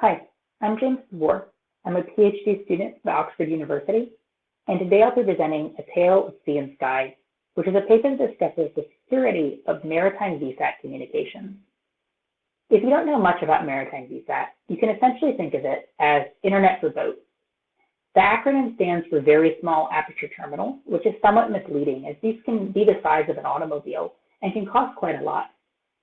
Hi, I'm James DeVore. I'm a PhD student at Oxford University, and today I'll be presenting A Tale of Sea and Sky, which is a paper that discusses the security of maritime VSAT communications. If you don't know much about maritime VSAT, you can essentially think of it as Internet for Boats. The acronym stands for Very Small Aperture Terminal, which is somewhat misleading as these can be the size of an automobile and can cost quite a lot.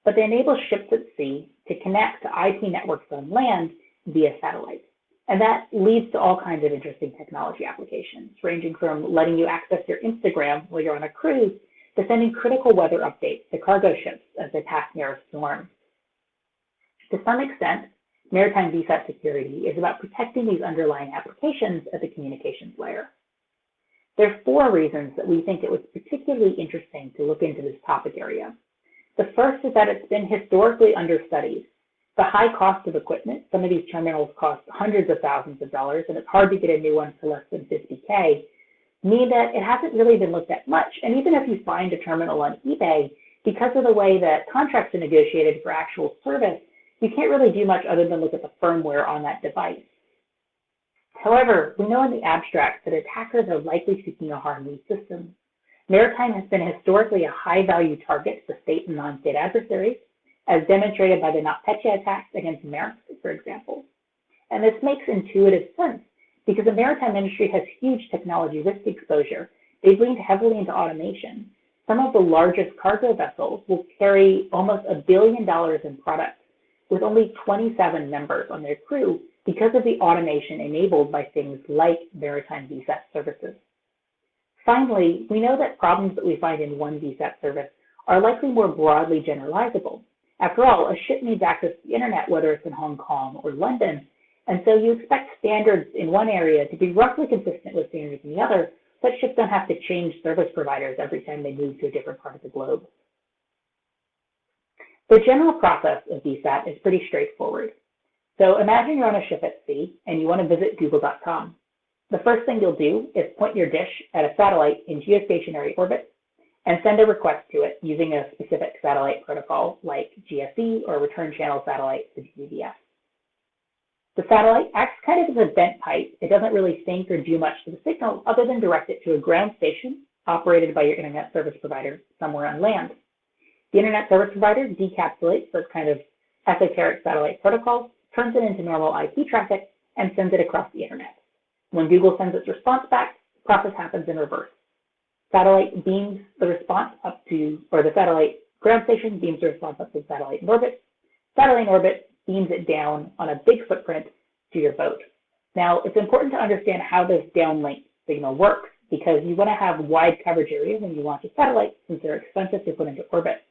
But they enable ships at sea to connect to IP networks on land via satellite. And that leads to all kinds of interesting technology applications, ranging from letting you access your Instagram while you're on a cruise to sending critical weather updates to cargo ships as they pass near a storm. To some extent, maritime VSAT security is about protecting these underlying applications at the communications layer. There are 4 reasons that we think it was particularly interesting to look into this topic area. The first is that it's been historically understudied. The high cost of equipment, some of these terminals cost hundreds of thousands of dollars, and it's hard to get a new one for less than $50K, mean that it hasn't really been looked at much. And even if you find a terminal on eBay, because of the way that contracts are negotiated for actual service, you can't really do much other than look at the firmware on that device. However, we know in the abstract that attackers are likely seeking to harm these systems. Maritime has been historically a high-value target for state and non-state adversaries, as demonstrated by the NotPetya attacks against Maersk, for example. And this makes intuitive sense because the maritime industry has huge technology risk exposure. They've leaned heavily into automation. Some of the largest cargo vessels will carry almost $1 billion in products with only 27 members on their crew because of the automation enabled by things like maritime VSAT services. Finally, we know that problems that we find in one VSAT service are likely more broadly generalizable. After all, a ship needs access to the internet, whether it's in Hong Kong or London, and so you expect standards in one area to be roughly consistent with standards in the other, such ships don't have to change service providers every time they move to a different part of the globe. The general process of VSAT is pretty straightforward. So imagine you're on a ship at sea and you want to visit google.com. The first thing you'll do is point your dish at a satellite in geostationary orbit and send a request to it using a specific satellite protocol like GSE or return channel satellite to GBS. The satellite acts kind of as a bent pipe. It doesn't really think or do much to the signal other than direct it to a ground station operated by your internet service provider somewhere on land. The internet service provider decapsulates those kind of esoteric satellite protocols, turns it into normal IP traffic, and sends it across the internet. When Google sends its response back, the process happens in reverse. Satellite beams the response up to, or the satellite ground station beams the response up to the satellite in orbit. Satellite in orbit beams it down on a big footprint to your boat. Now, it's important to understand how this downlink signal works because you want to have wide coverage areas when you launch a satellite since they're expensive to put into orbit.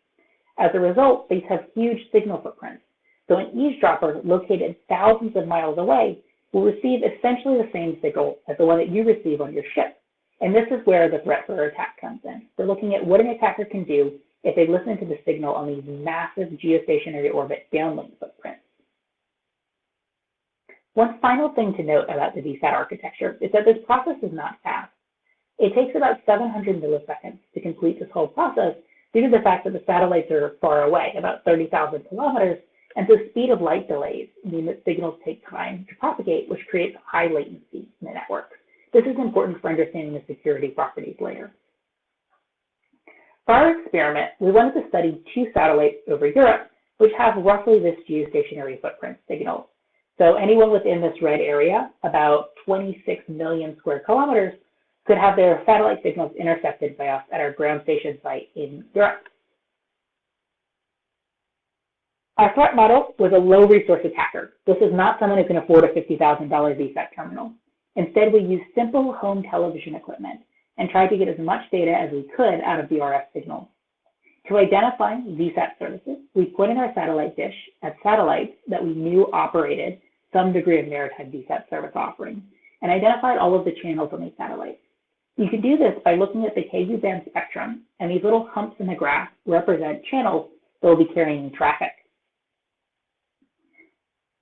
As a result, these have huge signal footprints. So an eavesdropper located thousands of miles away will receive essentially the same signal as the one that you receive on your ship. And this is where the threat for attack comes in. We're looking at what an attacker can do if they listen to the signal on these massive geostationary orbit downlink footprints. One final thing to note about the VSAT architecture is that this process is not fast. It takes about 700 milliseconds to complete this whole process due to the fact that the satellites are far away, about 30,000 kilometers, and so speed of light delays mean that signals take time to propagate, which creates high latency in the network. This is important for understanding the security properties later. For our experiment, we wanted to study 2 satellites over Europe, which have roughly this geostationary footprint signal. So anyone within this red area, about 26 million square kilometers, could have their satellite signals intercepted by us at our ground station site in Europe. Our threat model was a low-resource attacker. This is not someone who can afford a $50,000 VSAT terminal. Instead, we used simple home television equipment and tried to get as much data as we could out of the RF signal. To identify VSAT services, we put in our satellite dish at satellites that we knew operated some degree of maritime VSAT service offering and identified all of the channels on these satellites. You can do this by looking at the Ku band spectrum, and these little humps in the graph represent channels that will be carrying traffic.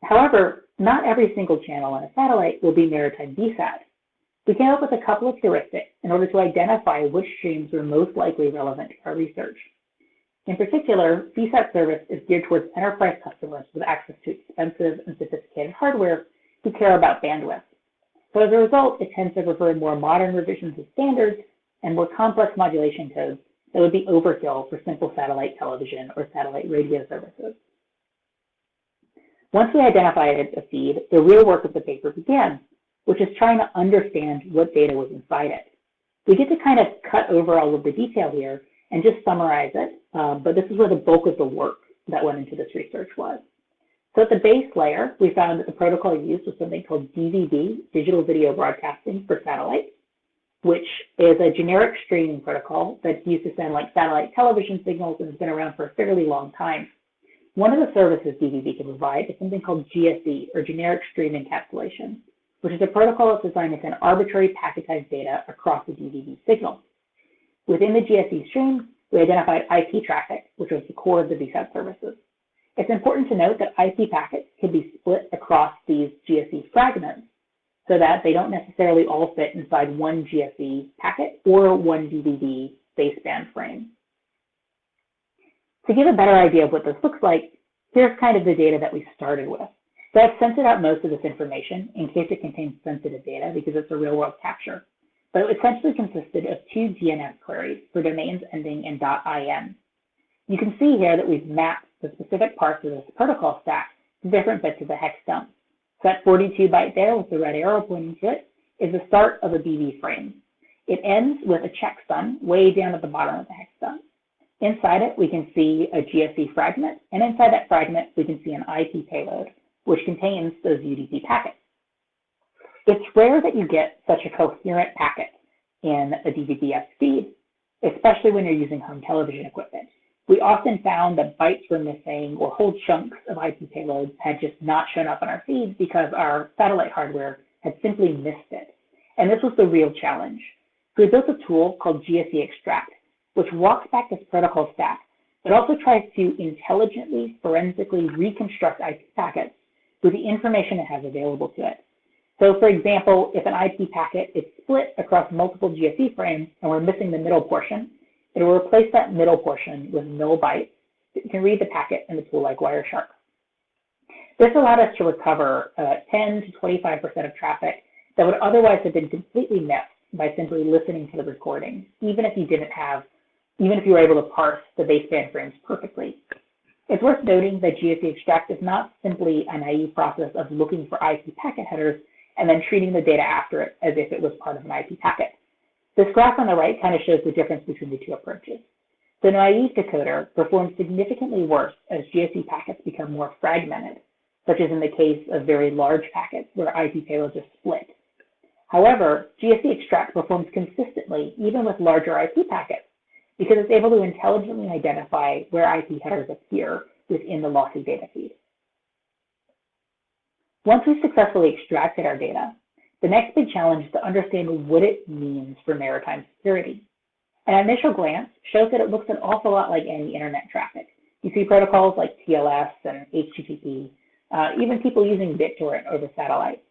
However, not every single channel on a satellite will be maritime VSAT. We came up with a couple of heuristics in order to identify which streams were most likely relevant to our research. In particular, VSAT service is geared towards enterprise customers with access to expensive and sophisticated hardware who care about bandwidth. So as a result, it tends to prefer more modern revisions of standards and more complex modulation codes that would be overkill for simple satellite television or satellite radio services. Once we identified a feed, the real work of the paper began, which is trying to understand what data was inside it. We get to kind of cut over all of the detail here and just summarize it, but this is where the bulk of the work that went into this research was. So at the base layer, we found that the protocol used was something called DVB, Digital Video Broadcasting for Satellite, which is a generic streaming protocol that's used to send like satellite television signals and has been around for a fairly long time. One of the services DVB can provide is something called GSE, or Generic Stream Encapsulation, which is a protocol that's designed to send arbitrary packetized data across the DVB signal. Within the GSE stream, we identified IP traffic, which was the core of the VSAT services. It's important to note that IP packets can be split across these GSE fragments so that they don't necessarily all fit inside one GSE packet or one DVB baseband frame. To give a better idea of what this looks like, here's kind of the data that we started with. So I've censored out most of this information in case it contains sensitive data because it's a real-world capture. But it essentially consisted of 2 DNS queries for domains ending in .in. You can see here that we've mapped the specific parts of this protocol stack to different bits of the hex dump. So that 42 byte there with the red arrow pointing to it is the start of a BB frame. It ends with a checksum way down at the bottom of the hex dump. Inside it, we can see a GSE fragment, and inside that fragment, we can see an IP payload, which contains those UDP packets. It's rare that you get such a coherent packet in a DVB-S feed, especially when you're using home television equipment. We often found that bytes were missing or whole chunks of IP payloads had just not shown up on our feeds because our satellite hardware had simply missed it. And this was the real challenge. So we built a tool called GSE Extract, which walks back this protocol stack, but also tries to intelligently, forensically reconstruct IP packets with the information it has available to it. So for example, if an IP packet is split across multiple GSE frames and we're missing the middle portion, it will replace that middle portion with null bytes that can read the packet in the tool like Wireshark. This allowed us to recover 10 to 25% of traffic that would otherwise have been completely missed by simply listening to the recording, even if you were able to parse the baseband frames perfectly. It's worth noting that GSE Extract is not simply a naive process of looking for IP packet headers and then treating the data after it as if it was part of an IP packet. This graph on the right kind of shows the difference between the two approaches. The naive decoder performs significantly worse as GSE packets become more fragmented, such as in the case of very large packets where IP payloads are split. However, GSE Extract performs consistently even with larger IP packets because it's able to intelligently identify where IP headers appear within the lossy data feed. Once we've successfully extracted our data, the next big challenge is to understand what it means for maritime security. An initial glance shows that it looks an awful lot like any internet traffic. You see protocols like TLS and HTTP, even people using BitTorrent over satellite.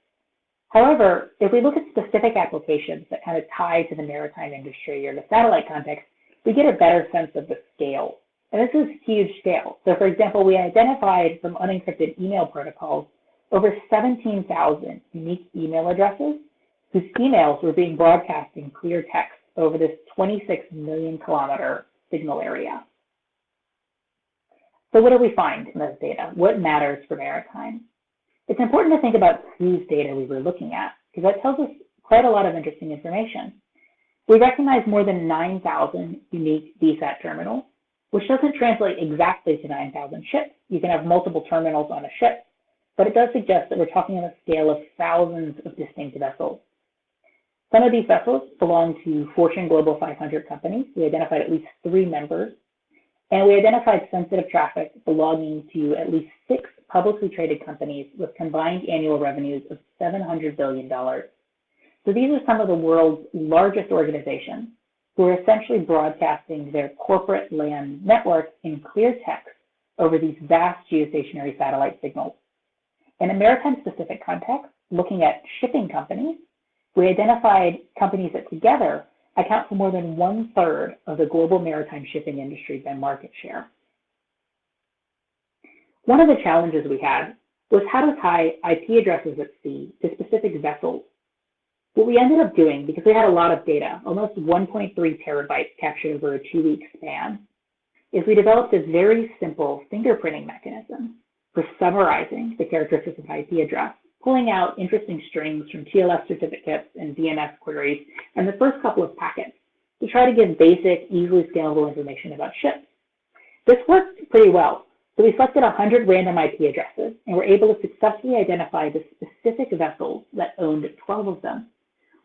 However, if we look at specific applications that kind of tie to the maritime industry or the satellite context, we get a better sense of the scale. And this is huge scale. So for example, we identified from unencrypted email protocols over 17,000 unique email addresses whose emails were being broadcast in clear text over this 26 million kilometer signal area. So what do we find in this data? What matters for maritime? It's important to think about whose data we were looking at, because that tells us quite a lot of interesting information. We recognize more than 9,000 unique VSAT terminals, which doesn't translate exactly to 9,000 ships. You can have multiple terminals on a ship, but it does suggest that we're talking on a scale of thousands of distinct vessels. Some of these vessels belong to Fortune Global 500 companies. We identified at least 3 members, and we identified sensitive traffic belonging to at least 6 publicly traded companies with combined annual revenues of $700 billion. So these are some of the world's largest organizations who are essentially broadcasting their corporate land network in clear text over these vast geostationary satellite signals. In a maritime-specific context, looking at shipping companies, we identified companies that together account for more than 1/3 of the global maritime shipping industry by market share. One of the challenges we had was how to tie IP addresses at sea to specific vessels. What we ended up doing, because we had a lot of data, almost 1.3 terabytes captured over a 2-week span, is we developed a very simple fingerprinting mechanism for summarizing the characteristics of IP address, pulling out interesting strings from TLS certificates and DNS queries and the first couple of packets to try to give basic, easily scalable information about ships. This worked pretty well. So we selected 100 random IP addresses and were able to successfully identify the specific vessels that owned 12 of them.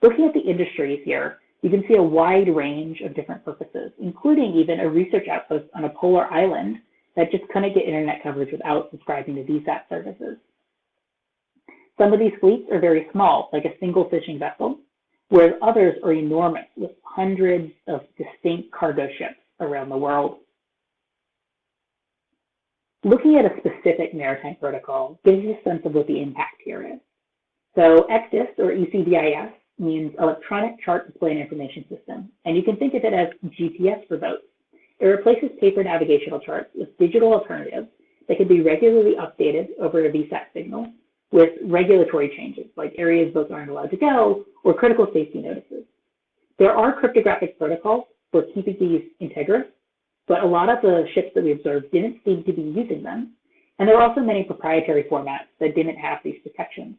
Looking at the industries here, you can see a wide range of different purposes, including even a research outpost on a polar island that just couldn't get internet coverage without subscribing to VSAT services. Some of these fleets are very small, like a single fishing vessel, whereas others are enormous, with hundreds of distinct cargo ships around the world. Looking at a specific maritime protocol gives you a sense of what the impact here is. So ECDIS, or ECDIS, means Electronic Chart Display and Information System, and you can think of it as GPS for boats. It replaces paper navigational charts with digital alternatives that can be regularly updated over a VSAT signal with regulatory changes, like areas boats aren't allowed to go or critical safety notices. There are cryptographic protocols for keeping these integrous, but a lot of the ships that we observed didn't seem to be using them, and there are also many proprietary formats that didn't have these protections.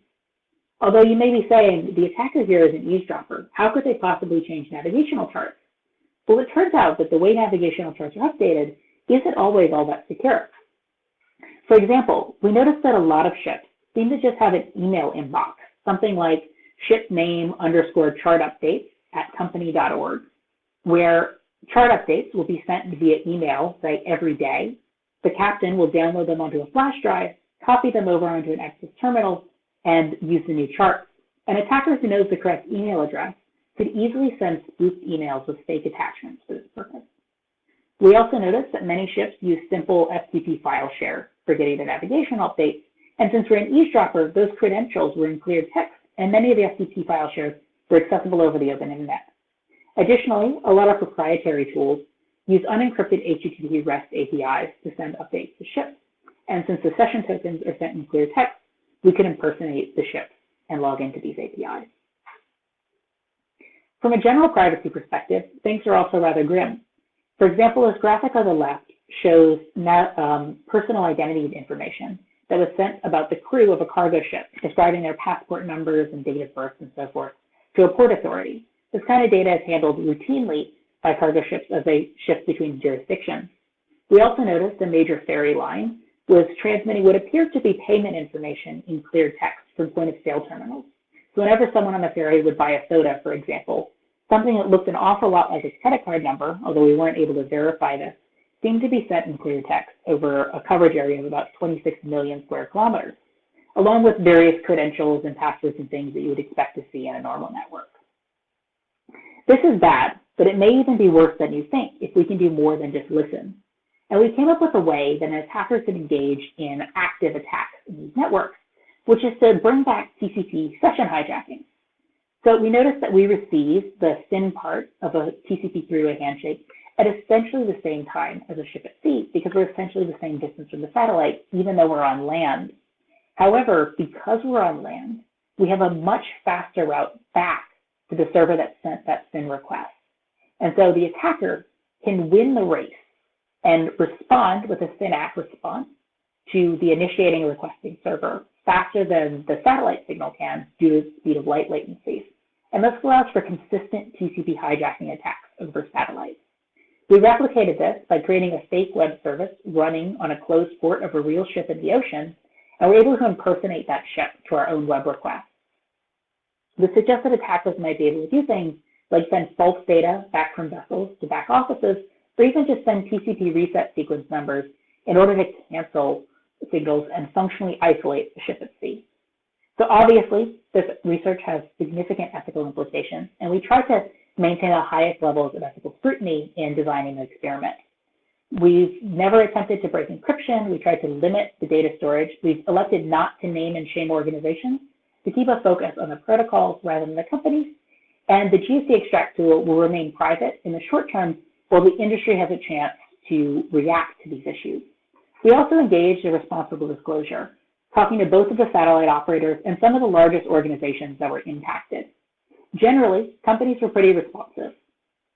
Although you may be saying, the attacker here is an eavesdropper, how could they possibly change navigational charts? Well, it turns out that the way navigational charts are updated isn't always all that secure. For example, we noticed that a lot of ships seem to just have an email inbox, something like shipname_chart_updates@company.org, where chart updates will be sent via email, say, every day. The captain will download them onto a flash drive, copy them over onto an Access terminal, and use the new charts. An attacker who knows the correct email address could easily send spoofed emails with fake attachments for this purpose. We also noticed that many ships use simple FTP file share for getting the navigational updates, and since we're an eavesdropper, those credentials were in clear text, and many of the FTP file shares were accessible over the open internet. Additionally, a lot of proprietary tools use unencrypted HTTP REST APIs to send updates to ships, and since the session tokens are sent in clear text, we can impersonate the ships and log into these APIs. From a general privacy perspective, things are also rather grim. For example, this graphic on the left shows personal identity information that was sent about the crew of a cargo ship, describing their passport numbers and date of birth and so forth, to a port authority. This kind of data is handled routinely by cargo ships as they shift between jurisdictions. We also noticed a major ferry line was transmitting what appeared to be payment information in clear text from point-of-sale terminals. So whenever someone on the ferry would buy a soda, for example, something that looked an awful lot like a credit card number, although we weren't able to verify this, seemed to be sent in clear text over a coverage area of about 26 million square kilometers, along with various credentials and passwords and things that you would expect to see in a normal network. This is bad, but it may even be worse than you think if we can do more than just listen. And we came up with a way that an attacker could engage in active attacks in these networks, which is to bring back TCP session hijacking. So we noticed that we received the SYN part of a TCP three-way handshake at essentially the same time as a ship at sea, because we're essentially the same distance from the satellite, even though we're on land. However, because we're on land, we have a much faster route back to the server that sent that SYN request. And so the attacker can win the race and respond with a SYN-ACK response to the initiating and requesting server faster than the satellite signal can due to the speed of light latency. And this allows for consistent TCP hijacking attacks over satellites. We replicated this by creating a fake web service running on a closed port of a real ship in the ocean, and we're able to impersonate that ship to our own web request. This suggests that attackers might be able to do things like send false data back from vessels to back offices, or even just send TCP reset sequence numbers in order to cancel signals and functionally isolate the ship at sea. So obviously, this research has significant ethical implications, and we try to maintain the highest levels of ethical scrutiny in designing the experiment. We've never attempted to break encryption. We tried to limit the data storage. We've elected not to name and shame organizations to keep a focus on the protocols rather than the companies. And the GC extract tool will remain private in the short term while the industry has a chance to react to these issues. We also engaged in responsible disclosure, talking to both of the satellite operators and some of the largest organizations that were impacted. Generally, companies were pretty responsive.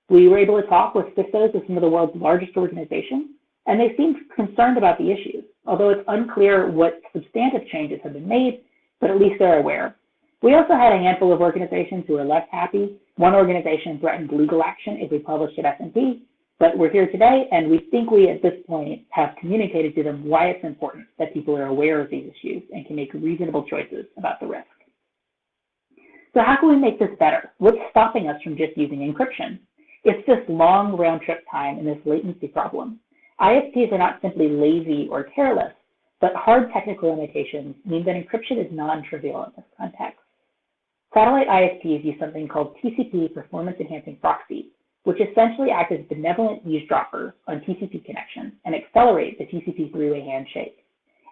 We were able to talk with CISOs of some of the world's largest organizations, and they seemed concerned about the issues, although it's unclear what substantive changes have been made, but at least they're aware. We also had a handful of organizations who were less happy. One organization threatened legal action if we published at S&P, but we're here today, and we think we, at this point, have communicated to them why it's important that people are aware of these issues and can make reasonable choices about the risk. So how can we make this better? What's stopping us from just using encryption? It's this long round-trip time and this latency problem. ISPs are not simply lazy or careless, but hard technical limitations mean that encryption is non-trivial in this context. Satellite ISPs use something called TCP performance enhancing proxies, which essentially act as benevolent eavesdroppers on TCP connections and accelerate the TCP three-way handshake.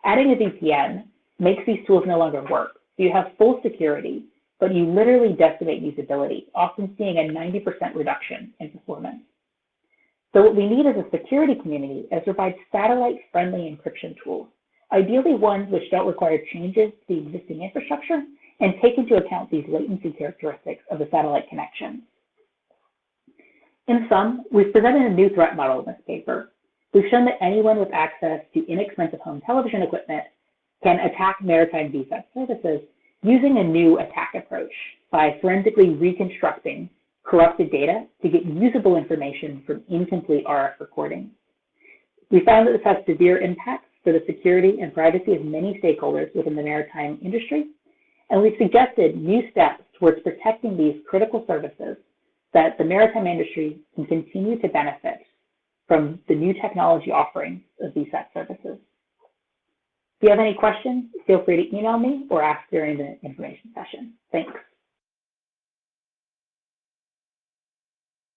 Adding a VPN makes these tools no longer work, so you have full security, but you literally decimate usability, often seeing a 90% reduction in performance. So what we need as a security community is to provide satellite-friendly encryption tools, ideally ones which don't require changes to the existing infrastructure and take into account these latency characteristics of the satellite connection. In sum, we've presented a new threat model in this paper. We've shown that anyone with access to inexpensive home television equipment can attack maritime VSAT services using a new attack approach by forensically reconstructing corrupted data to get usable information from incomplete RF recordings. We found that this has severe impacts for the security and privacy of many stakeholders within the maritime industry, and we've suggested new steps towards protecting these critical services that the maritime industry can continue to benefit from the new technology offerings of VSAT services. If you have any questions, feel free to email me or ask during the information session.